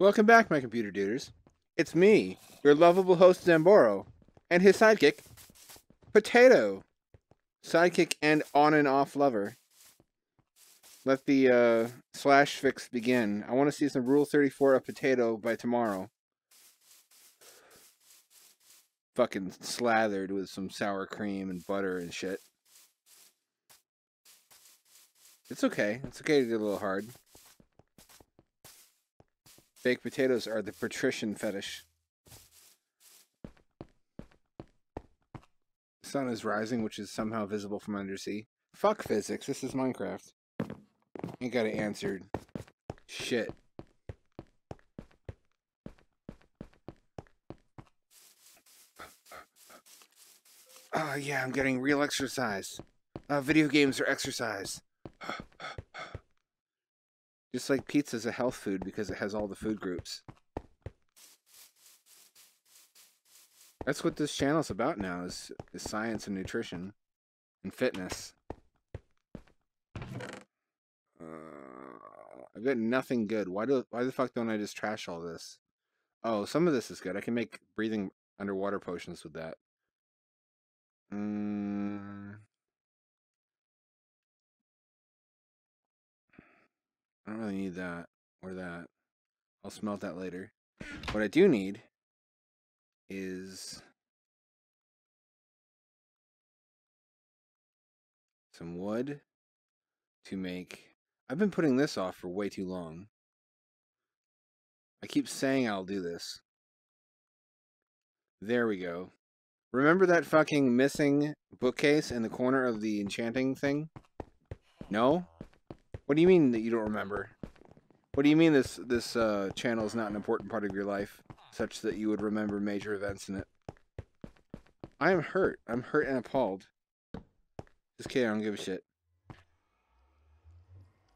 Welcome back, my computer duders. It's me, your lovable host Zamboro, and his sidekick, Potato. Sidekick and on and off lover. Let the slash fix begin. I want to see some Rule 34 of Potato by tomorrow. Fucking slathered with some sour cream and butter and shit. It's okay. It's okay to get a little hard. Baked potatoes are the patrician fetish. The sun is rising, which is somehow visible from undersea. Fuck physics. This is Minecraft. Ain't got it answered. Shit. Oh, yeah, I'm getting real exercise. Video games are exercise. Just like pizza's a health food because it has all the food groups. That's what this channel's about now, is science and nutrition. And fitness. I've got nothing good. Why the fuck don't I just trash all this? Oh, some of this is good. I can make breathing underwater potions with that. I don't really need that or that. I'll smelt that later. What I do need is some wood to make... I've been putting this off for way too long. I keep saying I'll do this. There we go. Remember that fucking missing bookcase in the corner of the enchanting thing? No? What do you mean that you don't remember? What do you mean this channel is not an important part of your life, such that you would remember major events in it? I am hurt. I'm hurt and appalled. Just kidding, I don't give a shit.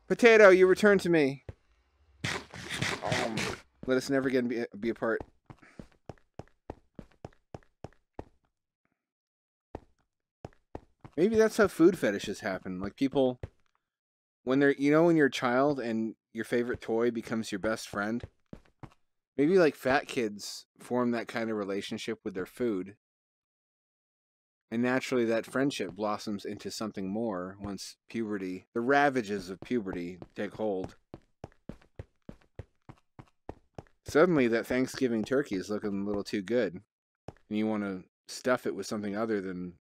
Potato, you return to me. Let us never again be apart. Maybe that's how food fetishes happen. Like people, when they're, when you're a child and your favorite toy becomes your best friend. Maybe like fat kids form that kind of relationship with their food. And naturally that friendship blossoms into something more once puberty, the ravages of puberty take hold. Suddenly that Thanksgiving turkey is looking a little too good. And you want to stuff it with something other than,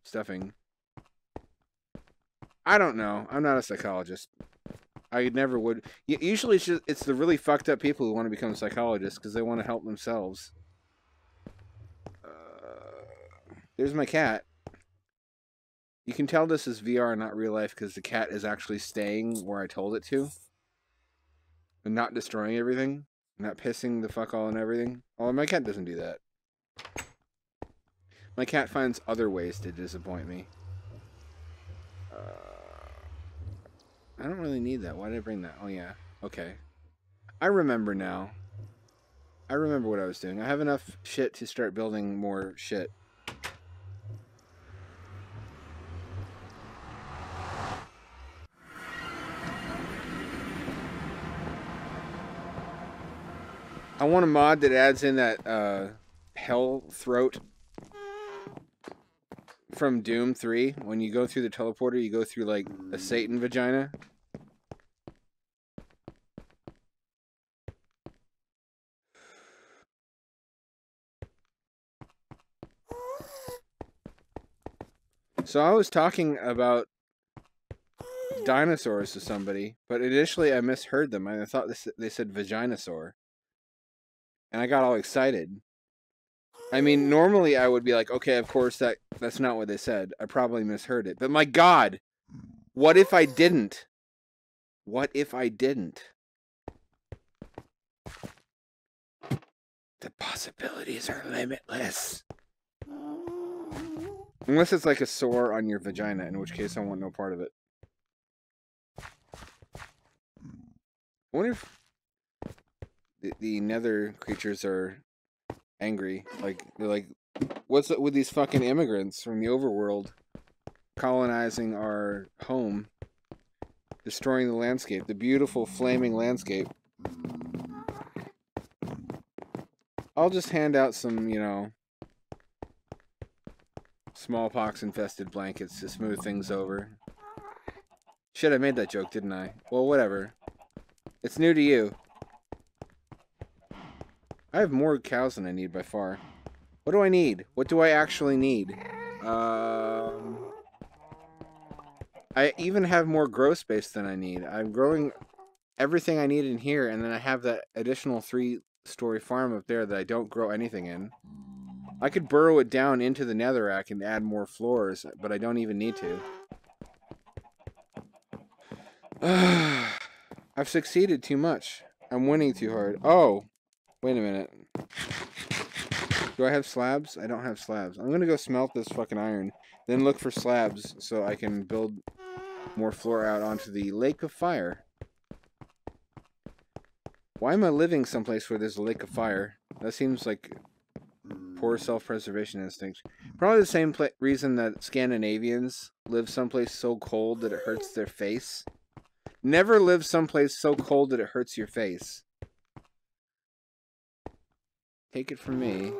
stuffing. I don't know. I'm not a psychologist. I never would. Usually it's the really fucked up people who want to become psychologists because they want to help themselves. There's my cat. You can tell this is VR, not real life, because the cat is actually staying where I told it to. And not destroying everything. Not pissing the fuck all and everything. Oh, my cat doesn't do that. My cat finds other ways to disappoint me. I don't really need that. Why did I bring that? Oh, yeah. Okay. I remember now. I remember what I was doing. I have enough shit to start building more shit. I want a mod that adds in that hell throat from Doom 3. When you go through the teleporter, you go through like a Satan vagina. So I was talking about dinosaurs to somebody, but initially I misheard them. I thought they said vaginosaur. And I got all excited. I mean, normally I would be like, okay, of course that's not what they said. I probably misheard it. But my God, what if I didn't? What if I didn't? The possibilities are limitless. Unless it's like a sore on your vagina, in which case I want no part of it. I wonder if the Nether creatures are angry. Like, they're like, what's up with these fucking immigrants from the overworld colonizing our home, destroying the landscape, the beautiful flaming landscape? I'll just hand out some, you know, smallpox-infested blankets to smooth things over. Shit, I made that joke, didn't I? Well, whatever. It's new to you. I have more cows than I need by far. What do I need? What do I actually need? I even have more grow space than I need. I'm growing everything I need in here, and then I have that additional 3-story farm up there that I don't grow anything in. I could burrow it down into the netherrack and add more floors, but I don't even need to. I've succeeded too much. I'm winning too hard. Oh, wait a minute. Do I have slabs? I don't have slabs. I'm gonna go smelt this fucking iron, then look for slabs so I can build more floor out onto the lake of fire. Why am I living someplace where there's a lake of fire? That seems like poor self-preservation instinct. Probably the same reason that Scandinavians live someplace so cold that it hurts their face. Never live someplace so cold that it hurts your face. Take it from me.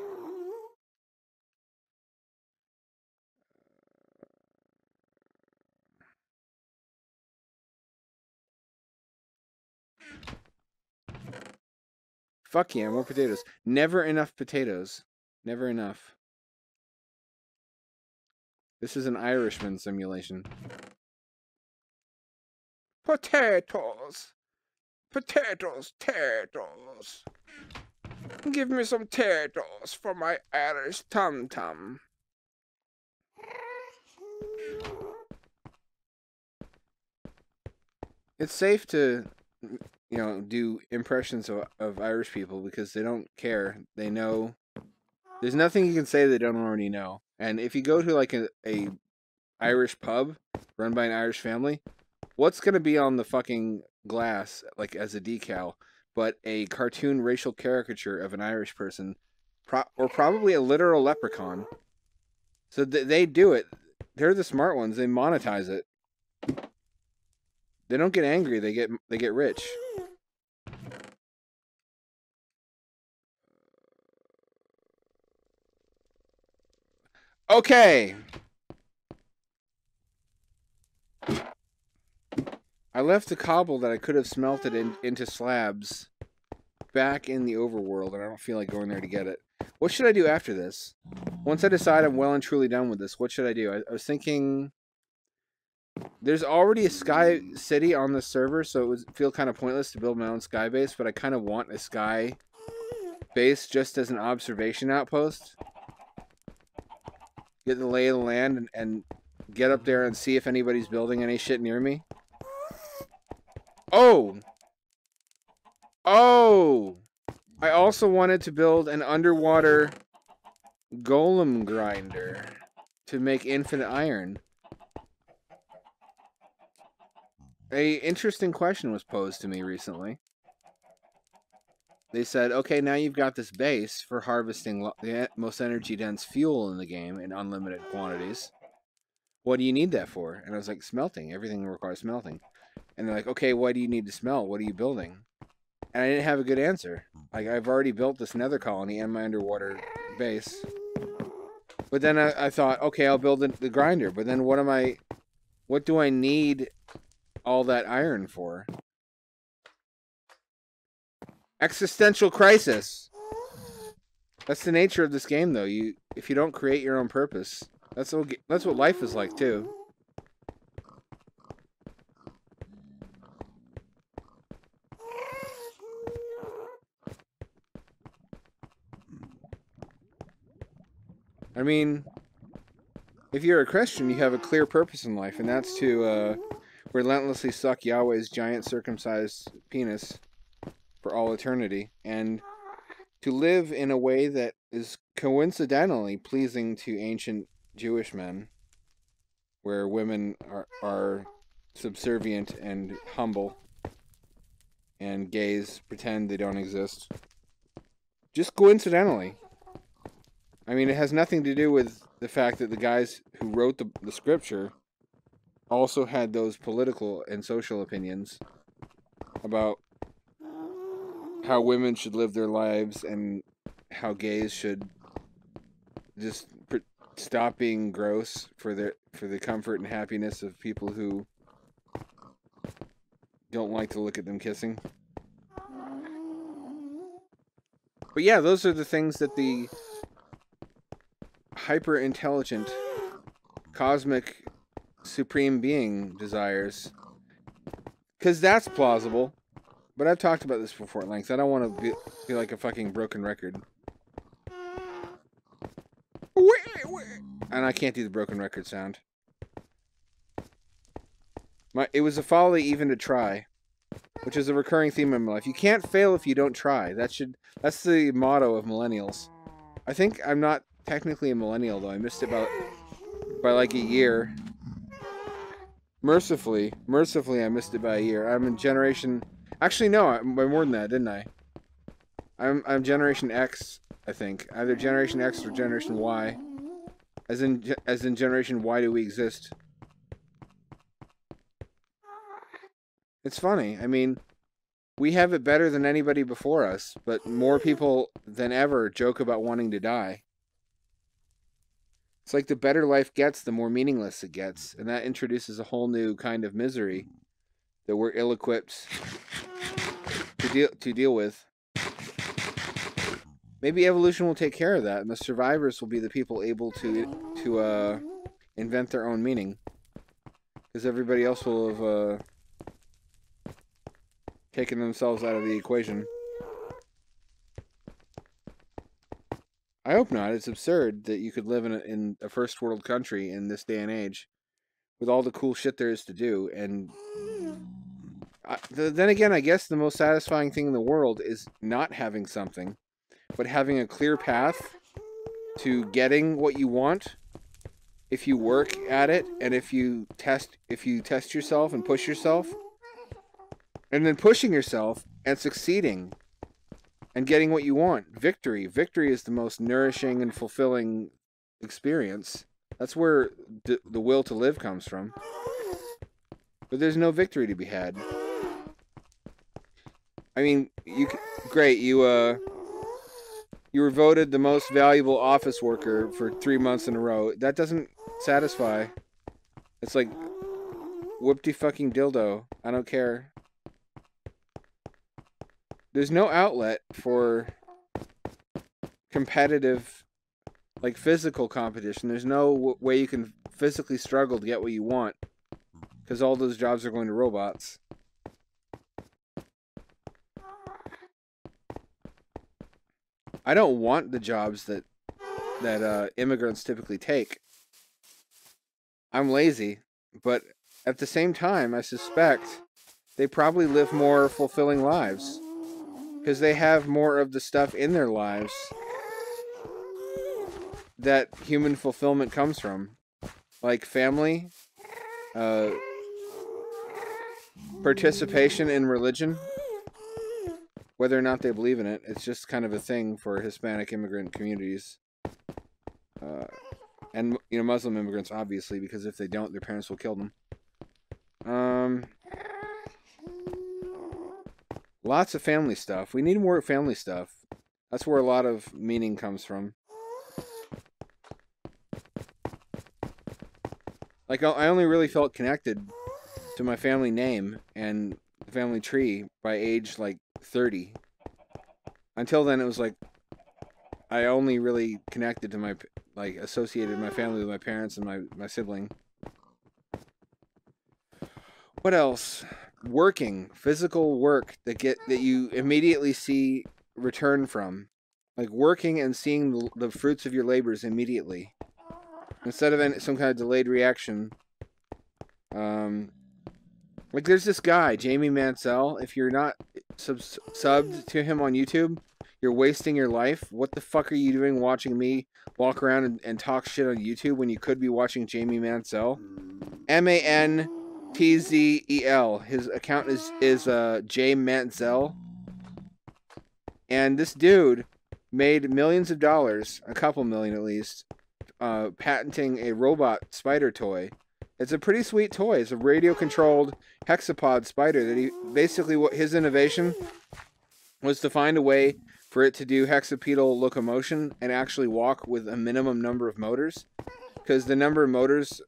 Fuck yeah, more potatoes. Never enough potatoes. Never enough. This is an Irishman simulation. Potatoes! Potatoes, potatoes! Give me some potatoes for my Irish tum-tum. It's safe to, you know, do impressions of Irish people because they don't care. They know. There's nothing you can say they don't already know. And if you go to like a Irish pub run by an Irish family, what's going to be on the fucking glass, like as a decal, but a cartoon racial caricature of an Irish person, or probably a literal leprechaun. So they do it. They're the smart ones. They monetize it. They don't get angry. They get rich. Okay. I left the cobble that I could have smelted into slabs back in the overworld, and I don't feel like going there to get it. What should I do after this? Once I decide I'm well and truly done with this, what should I do? I was thinking... There's already a sky city on the server, so it would feel kind of pointless to build my own sky base, but I kind of want a sky base just as an observation outpost. Get the lay of the land and get up there and see if anybody's building any shit near me. Oh! Oh! I also wanted to build an underwater golem grinder to make infinite iron. An interesting question was posed to me recently. They said, okay, now you've got this base for harvesting the most energy-dense fuel in the game in unlimited quantities. What do you need that for? And I was like, smelting. Everything requires smelting. And they're like, okay, why do you need to smelt? What are you building? And I didn't have a good answer. Like, I've already built this nether colony and my underwater base. But then I thought, okay, I'll build the grinder. But then what do I need all that iron for? Existential crisis. That's the nature of this game, though. If you don't create your own purpose, that's what life is like too. I mean, if you're a Christian, you have a clear purpose in life, and that's to relentlessly suck Yahweh's giant circumcised penis for all eternity, and to live in a way that is coincidentally pleasing to ancient Jewish men, where women are subservient and humble, and gays pretend they don't exist. Just coincidentally. I mean, it has nothing to do with the fact that the guys who wrote the scripture also had those political and social opinions about how women should live their lives and how gays should just stop being gross for the comfort and happiness of people who don't like to look at them kissing. But yeah, those are the things that the hyper intelligent cosmic supreme being desires, because that's plausible. But I've talked about this before at length. I don't want to be like a fucking broken record. And I can't do the broken record sound. It was a folly even to try, which is a recurring theme in my life. You can't fail if you don't try. That's the motto of millennials. I think I'm not technically a millennial though. I missed it by like a year. Mercifully, I missed it by a year. I'm in generation. Actually, no, by more than that, didn't I? I'm Generation X, I think. Either Generation X or Generation Y. As in Generation Y do we exist? It's funny. I mean, we have it better than anybody before us, but more people than ever joke about wanting to die. It's like the better life gets, the more meaningless it gets, and that introduces a whole new kind of misery that we're ill-equipped to deal with. Maybe evolution will take care of that, and the survivors will be the people able to invent their own meaning, because everybody else will have taken themselves out of the equation. I hope not. It's absurd that you could live in a first world country in this day and age with all the cool shit there is to do. And then again, I guess the most satisfying thing in the world is not having something, but having a clear path to getting what you want if you work at it and if you test yourself and push yourself, and then pushing yourself and succeeding and getting what you want. Victory is the most nourishing and fulfilling experience. That's where the will to live comes from. But there's no victory to be had. I mean, great, you were voted the most valuable office worker for 3 months in a row. That doesn't satisfy. It's like, whoop-de-fucking dildo. I don't care. There's no outlet for competitive, like physical competition. There's no way you can physically struggle to get what you want, because all those jobs are going to robots. I don't want the jobs that immigrants typically take. I'm lazy, but at the same time, I suspect they probably live more fulfilling lives, because they have more of the stuff in their lives that human fulfillment comes from. Like family, participation in religion, whether or not they believe in it. It's just kind of a thing for Hispanic immigrant communities. And, Muslim immigrants, obviously, because if they don't, their parents will kill them. Lots of family stuff. We need more family stuff. That's where a lot of meaning comes from. Like, I only really felt connected to my family name and the family tree by age, like, 30. Until then, it was like, I only really connected to associated my family with my parents and my sibling. What else? Working, physical work that you immediately see return from, like working and seeing the fruits of your labors immediately, instead of some kind of delayed reaction. Like there's this guy, Jamie Mansell. If you're not subbed to him on YouTube, you're wasting your life. What the fuck are you doing watching me walk around and talk shit on YouTube when you could be watching Jamie Mansell? MANTZEL. His account is J Mansell. And this dude made millions of dollars, a couple million at least, patenting a robot spider toy. It's a pretty sweet toy. It's a radio-controlled hexapod spider that what his innovation was to find a way for it to do hexapedal locomotion and actually walk with a minimum number of motors, because the number of motors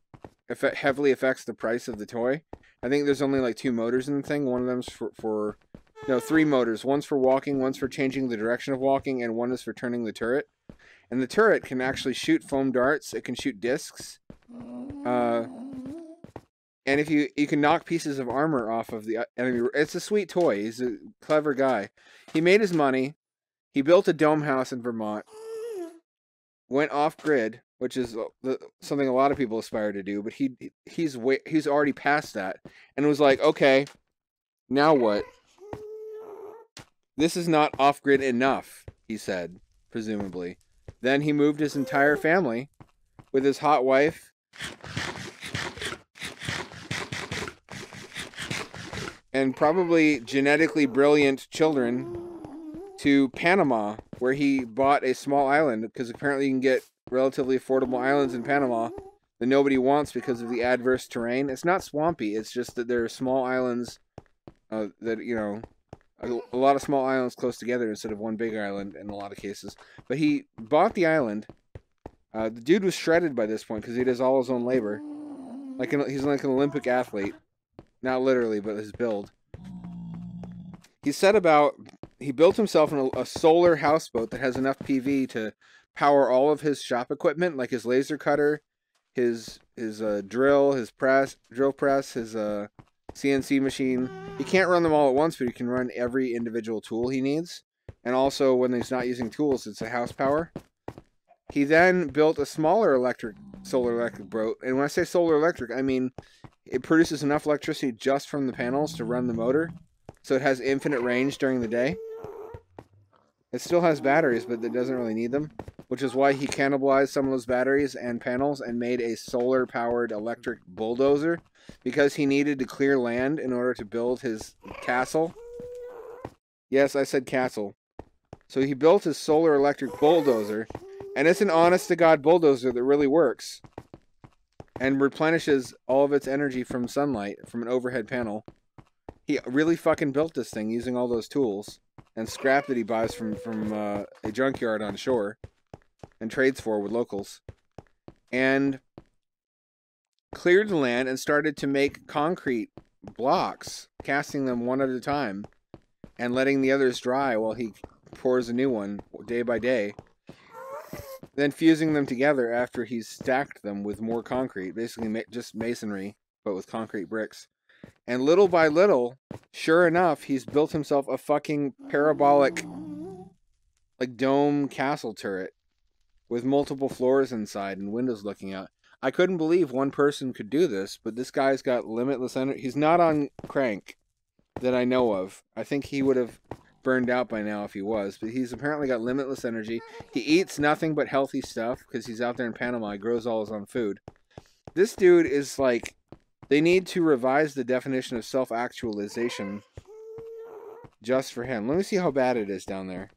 heavily affects the price of the toy. I think there's only like 2 motors in the thing. One of them's for 3 motors. One's for walking, one's for changing the direction of walking, and one is for turning the turret. And the turret can actually shoot foam darts. It can shoot discs. And if you can knock pieces of armor off of the enemy. It's a sweet toy. He's a clever guy. He made his money. He built a dome house in Vermont. Went off grid, which is something a lot of people aspire to do. But he's already past that, and was like, okay, now what? This is not off grid enough, he said, presumably. Then he moved his entire family with his hot wife and probably genetically brilliant children to Panama, where he bought a small island, because apparently you can get relatively affordable islands in Panama that nobody wants because of the adverse terrain. It's not swampy, it's just that there are small islands that, you know, a lot of small islands close together instead of one big island in a lot of cases. But he bought the island. The dude was shredded by this point because he does all his own labor. He's like an Olympic athlete. Not literally, but his build. He built himself a solar houseboat that has enough PV to power all of his shop equipment, like his laser cutter, his drill press, his CNC machine. He can't run them all at once, but he can run every individual tool he needs. And also, when he's not using tools, it's a house power. He then built a smaller solar electric boat. And when I say solar electric, I mean it produces enough electricity just from the panels to run the motor. So it has infinite range during the day. It still has batteries, but it doesn't really need them. Which is why he cannibalized some of those batteries and panels and made a solar-powered electric bulldozer. Because he needed to clear land in order to build his castle. Yes, I said castle. So he built his solar electric bulldozer. And it's an honest-to-God bulldozer that really works. And replenishes all of its energy from sunlight, from an overhead panel. He really fucking built this thing using all those tools. And scrap that he buys from a junkyard on shore. And trades for with locals. And cleared the land and started to make concrete blocks, casting them one at a time. And letting the others dry while he pours a new one day by day. Then fusing them together after he's stacked them with more concrete. Basically just masonry, but with concrete bricks. And little by little, sure enough, he's built himself a fucking parabolic, like, dome castle turret. With multiple floors inside and windows looking out. I couldn't believe one person could do this, but this guy's got limitless energy. He's not on crank that I know of. I think he would have burned out by now if he was, but he's apparently got limitless energy. He eats nothing but healthy stuff because he's out there in Panama. He grows all his own food. This dude is like, they need to revise the definition of self-actualization just for him. Let me see how bad it is down there.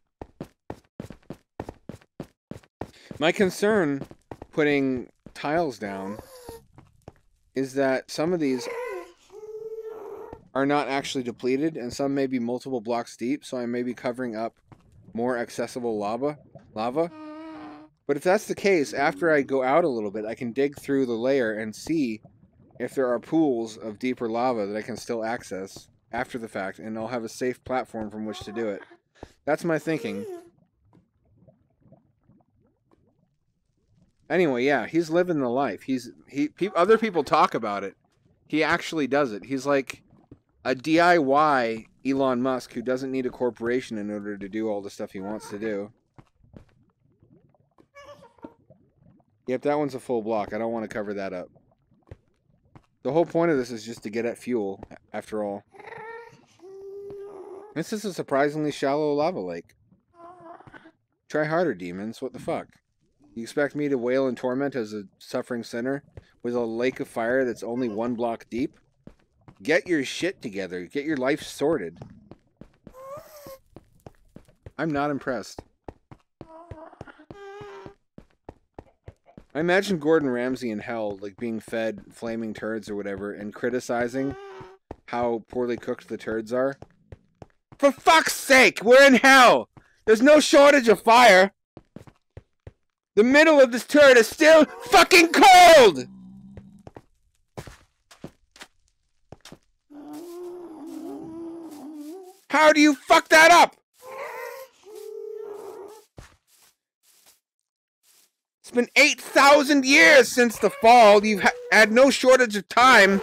My concern putting tiles down is that some of these are not actually depleted, and some may be multiple blocks deep, so I may be covering up more accessible lava. But if that's the case, after I go out a little bit, I can dig through the layer and see if there are pools of deeper lava that I can still access after the fact, and I'll have a safe platform from which to do it. That's my thinking. Anyway, yeah, he's living the life. Other people talk about it. He actually does it. He's like a DIY Elon Musk who doesn't need a corporation in order to do all the stuff he wants to do. Yep, that one's a full block. I don't want to cover that up. The whole point of this is just to get at fuel, after all. This is a surprisingly shallow lava lake. Try harder, demons. What the fuck? You expect me to wail in torment as a suffering sinner with a lake of fire that's only 1 block deep? Get your shit together. Get your life sorted. I'm not impressed. I imagine Gordon Ramsay in hell, like being fed flaming turds or whatever, and criticizing how poorly cooked the turds are. For fuck's sake, we're in hell! There's no shortage of fire. The middle of this turret is still fucking cold! How do you fuck that up? It's been 8,000 years since the fall. You've had no shortage of time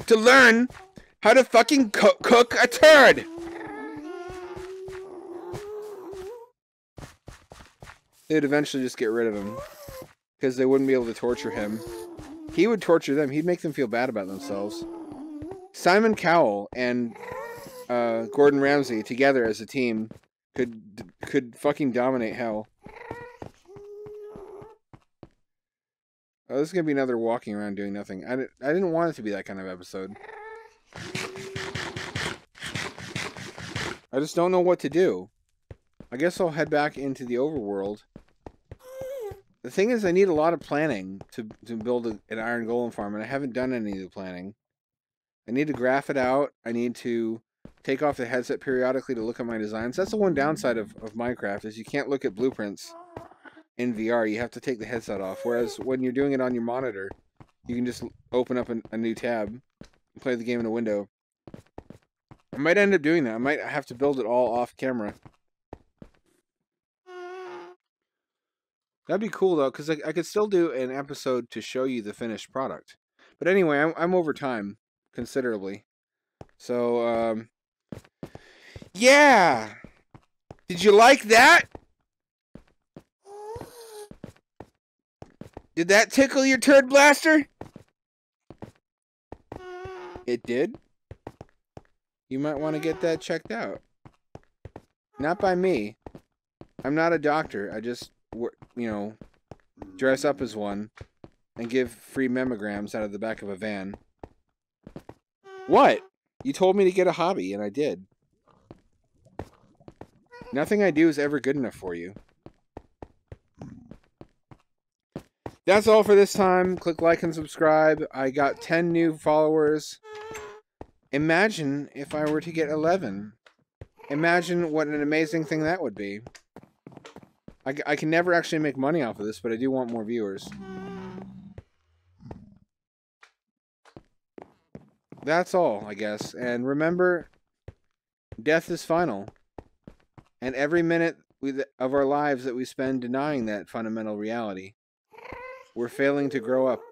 to learn how to fucking cook a turd. They'd eventually just get rid of him because they wouldn't be able to torture him. He would torture them. He'd make them feel bad about themselves. Simon Cowell and Gordon Ramsay together as a team could fucking dominate hell. Oh, this is gonna be another walking around doing nothing. I didn't want it to be that kind of episode. I just don't know what to do. I guess I'll head back into the overworld. The thing is, I need a lot of planning to build an iron golem farm, and I haven't done any of the planning. I need to graph it out. I need to take off the headset periodically to look at my designs. That's the one downside of Minecraft, is you can't look at blueprints in VR. You have to take the headset off. Whereas when you're doing it on your monitor, you can just open up a new tab and play the game in a window. I might end up doing that. I might have to build it all off camera. That'd be cool, though, because I could still do an episode to show you the finished product. But anyway, I'm over time considerably. So, yeah! Did you like that? Did that tickle your turd blaster? It did? You might want to get that checked out. Not by me. I'm not a doctor. I just, you know, dress up as one and give free mammograms out of the back of a van. What? You told me to get a hobby, and I did. Nothing I do is ever good enough for you. That's all for this time. Click like and subscribe. I got 10 new followers. Imagine if I were to get 11. Imagine what an amazing thing that would be. I can never actually make money off of this, but I do want more viewers. That's all, I guess. And remember, death is final. And every minute of our lives that we spend denying that fundamental reality, we're failing to grow up.